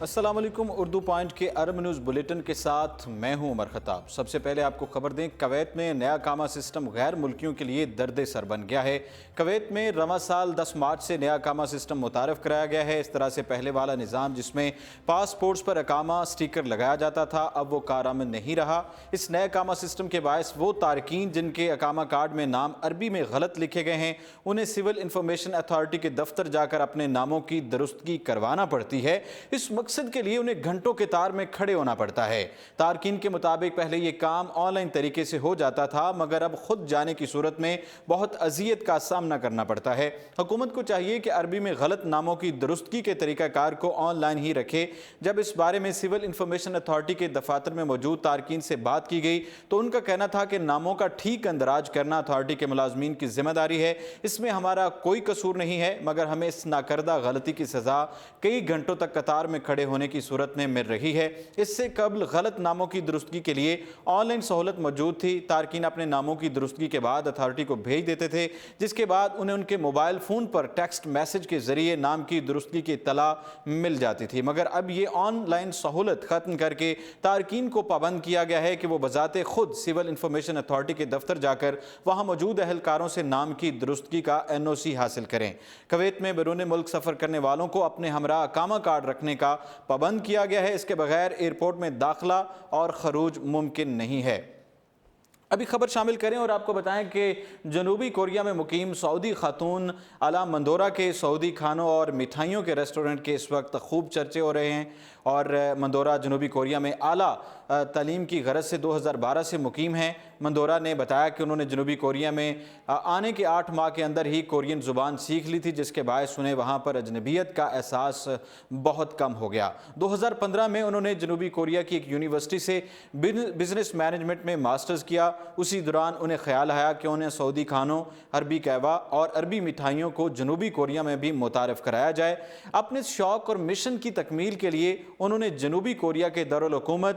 السلام علیکم۔ اردو پوائنٹ کے عرب نیوز بلیٹن کے ساتھ میں ہوں عمر خطاب۔ سب سے پہلے آپ کو خبر دیں، کویت میں نیا اقامہ سسٹم غیر ملکیوں کے لیے درد سر بن گیا ہے۔ کویت میں رواں سال 10 مارچ سے نیا اقامہ سسٹم متعارف کرایا گیا ہے۔ اس طرح سے پہلے والا نظام جس میں پاسپورٹس پر اقامہ سٹیکر لگایا جاتا تھا، اب وہ کارآمد نہیں رہا۔ اس نئے اقامہ سسٹم کے باعث وہ تارکین جن کے اقامہ کارڈ میں نام عربی میں غلط لکھے گئے ہیں، انہیں سول انفارمیشن اتھارٹی کے دفتر جا کر اپنے ناموں کی درستگی کروانا پڑتی ہے۔ اس مقصد کے لیے انہیں گھنٹوں کے تار میں کھڑے ہونا پڑتا ہے۔ تارکین کے مطابق پہلے یہ کام آن لائن طریقے سے ہو جاتا تھا، مگر اب خود جانے کی صورت میں بہت اذیت کا سامنا کرنا پڑتا ہے۔ حکومت کو چاہیے کہ عربی میں غلط ناموں کی درستگی کے طریقہ کار کو آن لائن ہی رکھے۔ جب اس بارے میں سول انفارمیشن اتھارٹی کے دفاتر میں موجود تارکین سے بات کی گئی تو ان کا کہنا تھا کہ ناموں کا ٹھیک اندراج کرنا اتھارٹی کے ملازمین کی ذمہ داری ہے، اس میں ہمارا کوئی قصور نہیں ہے، مگر ہمیں اس ناکردہ غلطی کی سزا کئی گھنٹوں تک قطار میں کھڑے ہونے کی صورت میں مل رہی ہے۔ اس سے قبل غلط ناموں کی درستگی کے لیے آن لائن سہولت موجود تھی۔ تارکین اپنے ناموں کی درستگی کے بعد اتھارٹی کو بھیج دیتے تھے، جس کے بعد انہیں ان کے موبائل فون پر ٹیکسٹ میسج کے ذریعے نام کی درستگی کی اطلاع مل جاتی تھی، مگر اب یہ آن لائن سہولت ختم کر کے تارکین کو پابند کیا گیا ہے کہ وہ بذات خود سول انفارمیشن اتھارٹی کے دفتر جا کر وہاں موجود اہلکاروں سے نام کی درستگی کا NOC حاصل کریں۔ کویت میں بیرون ملک سفر کرنے والوں کو اپنے ہمراہ اقامہ کارڈ رکھنے کا پابند کیا گیا ہے۔ اس کے بغیر ایئرپورٹ میں داخلہ اور خروج ممکن نہیں ہے۔ ابھی خبر شامل کریں اور آپ کو بتائیں کہ جنوبی کوریا میں مقیم سعودی خاتون اعلیٰ مندورہ کے سعودی کھانوں اور مٹھائیوں کے ریسٹورنٹ کے اس وقت خوب چرچے ہو رہے ہیں، اور مندورہ جنوبی کوریا میں اعلیٰ تعلیم کی غرض سے 2012 سے مقیم ہیں۔ مندورہ نے بتایا کہ انہوں نے جنوبی کوریا میں آنے کے 8 ماہ کے اندر ہی کورین زبان سیکھ لی تھی، جس کے باعث انہیں وہاں پر اجنبیت کا احساس بہت کم ہو گیا۔ 2015 میں انہوں نے جنوبی کوریا کی ایک یونیورسٹی سے بزنس مینجمنٹ میں ماسٹرز کیا۔ اسی دوران انہیں خیال آیا کہ انہیں سعودی کھانوں، عربی قہوہ اور عربی مٹھائیوں کو جنوبی کوریا میں بھی متعارف کرایا جائے۔ اپنے شوق اور مشن کی تکمیل کے لیے انہوں نے جنوبی کوریا کے دارالحکومت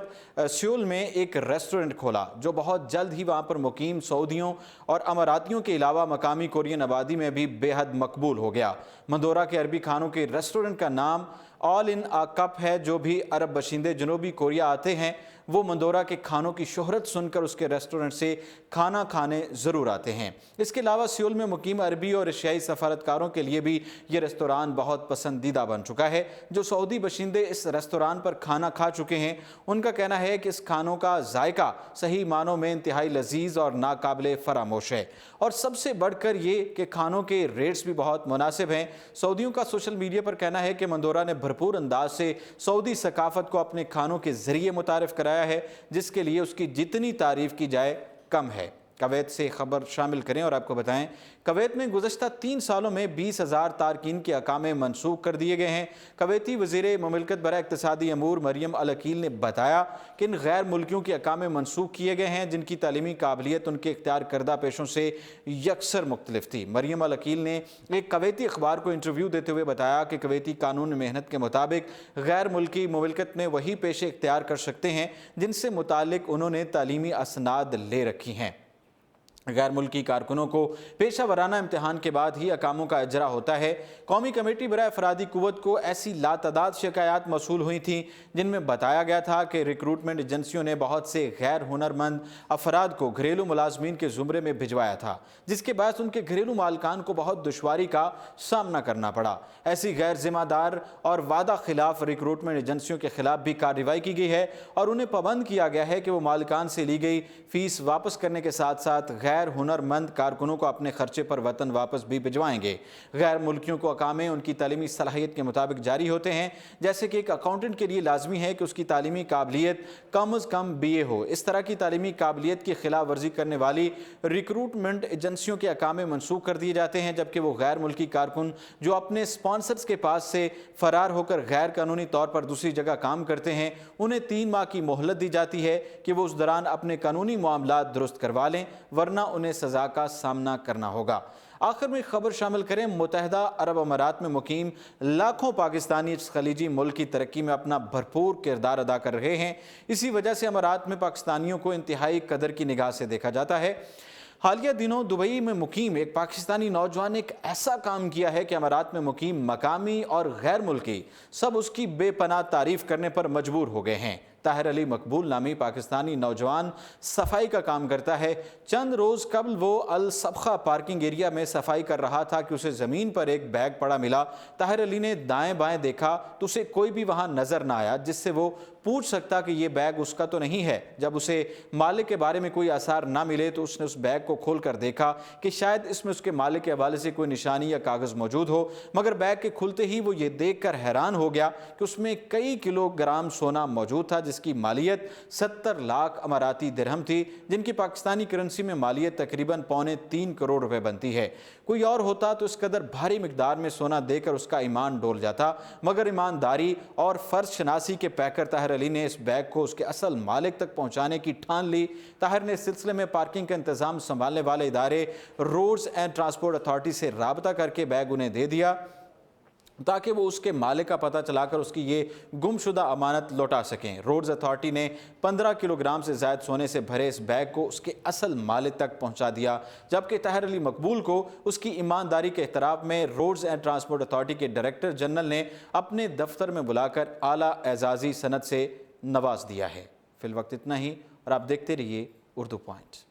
سیول میں ایک ریسٹورنٹ کھولا، جو بہت جلد ہی وہاں پر مقیم سعودیوں اور اماراتیوں کے علاوہ مقامی کورین آبادی میں بھی بے حد مقبول ہو گیا۔ مندورہ کے عربی کھانوں کے ریسٹورنٹ کا نام آل ان آ کپ ہے۔ جو بھی عرب باشندے جنوبی کوریا آتے ہیں وہ مندورہ کے کھانوں کی شہرت سن کر اس کے ریسٹورنٹ سے کھانا کھانے ضرور آتے ہیں۔ اس کے علاوہ سیول میں مقیم عربی اور ایشیائی سفارتکاروں کے لیے بھی یہ ریستوران بہت پسندیدہ بن چکا ہے۔ جو سعودی باشندے اس ریستوران پر کھانا کھا چکے ہیں، ان کا کہنا ہے کہ اس کھانوں کا ذائقہ صحیح معنوں میں انتہائی لذیذ اور ناقابل فراموش ہے، اور سب سے بڑھ کر یہ کہ کھانوں کے ریٹس بھی بہت مناسب ہیں۔ سعودیوں کا سوشل میڈیا پر کہنا ہے کہ مندورہ نے بھرپور انداز سے سعودی ثقافت کو اپنے کھانوں کے ذریعے متعارف کرایا ہے، جس کے لیے اس کی جتنی تعریف کی جائے کم ہے۔ کویت سے خبر شامل کریں اور آپ کو بتائیں، کویت میں گزشتہ 3 سالوں میں 20,000 تارکین کے اقامے منسوخ کر دیے گئے ہیں۔ کویتی وزیر مملکت برائے اقتصادی امور مریم العقیل نے بتایا کہ ان غیر ملکیوں کے اقامے منسوخ کیے گئے ہیں جن کی تعلیمی قابلیت ان کے اختیار کردہ پیشوں سے یکسر مختلف تھی۔ مریم العقیل نے ایک کویتی اخبار کو انٹرویو دیتے ہوئے بتایا کہ کویتی قانون محنت کے مطابق غیر ملکی مملکت میں وہی پیشے اختیار کر سکتے ہیں جن سے متعلق انہوں نے تعلیمی اسناد لے رکھی ہیں۔ غیر ملکی کارکنوں کو پیشہ ورانہ امتحان کے بعد ہی اقاموں کا اجرا ہوتا ہے۔ قومی کمیٹی برائے افرادی قوت کو ایسی لاتعداد شکایات موصول ہوئی تھیں جن میں بتایا گیا تھا کہ ریکروٹمنٹ ایجنسیوں نے بہت سے غیر ہنرمند افراد کو گھریلو ملازمین کے زمرے میں بھجوایا تھا، جس کے باعث ان کے گھریلو مالکان کو بہت دشواری کا سامنا کرنا پڑا۔ ایسی غیر ذمہ دار اور وعدہ خلاف ریکروٹمنٹ ایجنسیوں کے خلاف بھی کارروائی کی گئی ہے، اور انہیں پابند کیا گیا ہے کہ وہ مالکان سے لی گئی فیس واپس کرنے کے ساتھ ساتھ غیر ہنر مند کارکنوں کو اپنے خرچے پر وطن واپس بھی بھجوائیں گے۔ غیر ملکیوں کو اقامے ان کی تعلیمی صلاحیت کے مطابق جاری ہوتے ہیں، جیسے کہ ایک اکاؤنٹنٹ کے لیے لازمی ہے کہ اس کی تعلیمی قابلیت کم از کم BA ہو۔ اس طرح کی تعلیمی قابلیت کی خلاف ورزی کرنے والی ریکروٹمنٹ ایجنسیوں کے اقامے منسوخ کر دیے جاتے ہیں، جبکہ وہ غیر ملکی کارکن جو اپنے اسپانسرز کے پاس سے فرار ہو کر غیر قانونی طور پر دوسری جگہ کام کرتے ہیں، انہیں 3 ماہ کی مہلت دی جاتی ہے کہ وہ اس دوران اپنے قانونی معاملات درست کروا لیں، ورنہ انہیں سزا کا سامنا کرنا ہوگا۔ آخر میں خبر شامل کریں، متحدہ عرب امارات میں مقیم لاکھوں پاکستانی اس خلیجی ملک کی ترقی میں اپنا بھرپور کردار ادا کر رہے ہیں۔ اسی وجہ سے امارات میں پاکستانیوں کو انتہائی قدر کی نگاہ سے دیکھا جاتا ہے۔ حالیہ دنوں دبئی میں مقیم ایک پاکستانی نوجوان نے ایک ایسا کام کیا ہے کہ امارات میں مقیم مقامی اور غیر ملکی سب اس کی بے پناہ تعریف کرنے پر مجبور ہو گئے ہیں۔ طاہر علی مقبول نامی پاکستانی نوجوان صفائی کا کام کرتا ہے۔ چند روز قبل وہ الصبخہ پارکنگ ایریا میں صفائی کر رہا تھا کہ اسے زمین پر ایک بیگ پڑا ملا۔ طاہر علی نے دائیں بائیں دیکھا تو اسے کوئی بھی وہاں نظر نہ آیا جس سے وہ پوچھ سکتا کہ یہ بیگ اس کا تو نہیں ہے۔ جب اسے مالک کے بارے میں کوئی آثار نہ ملے تو اس نے اس بیگ کو کھول کر دیکھا کہ شاید اس میں اس کے مالک کے حوالے سے کوئی نشانی یا کاغذ موجود ہو، مگر بیگ کے کھلتے ہی وہ یہ دیکھ کر حیران ہو گیا کہ اس میں کئی کلو گرام سونا موجود تھا جس کی مالیت 70 لاکھ اماراتی درہم تھی، جن کی پاکستانی کرنسی میں مالیت تقریباً 3.25 کروڑ روپے بنتی ہے۔ کوئی اور ہوتا تو اس قدر بھاری مقدار میں سونا دے کر اس کا ایمان ڈول جاتا، مگر ایمانداری اور فرض شناسی کے پیکر طاہر علی نے اس بیگ کو اس کے اصل مالک تک پہنچانے کی ٹھان لی۔ طاہر نے اس سلسلے میں پارکنگ کا انتظام سنبھالنے والے ادارے روڈز اینڈ ٹرانسپورٹ اتھارٹی سے رابطہ کر کے بیگ انہیں دے دیا تاکہ وہ اس کے مالک کا پتہ چلا کر اس کی یہ گم شدہ امانت لوٹا سکیں۔ روڈز اتھارٹی نے 15 کلو گرام سے زائد سونے سے بھرے اس بیگ کو اس کے اصل مالک تک پہنچا دیا، جبکہ طاہر علی مقبول کو اس کی ایمانداری کے احترام میں روڈز اینڈ ٹرانسپورٹ اتھارٹی کے ڈائریکٹر جنرل نے اپنے دفتر میں بلا کر اعلیٰ اعزازی سند سے نواز دیا ہے۔ فی الوقت اتنا ہی، اور آپ دیکھتے رہیے اردو پوائنٹ۔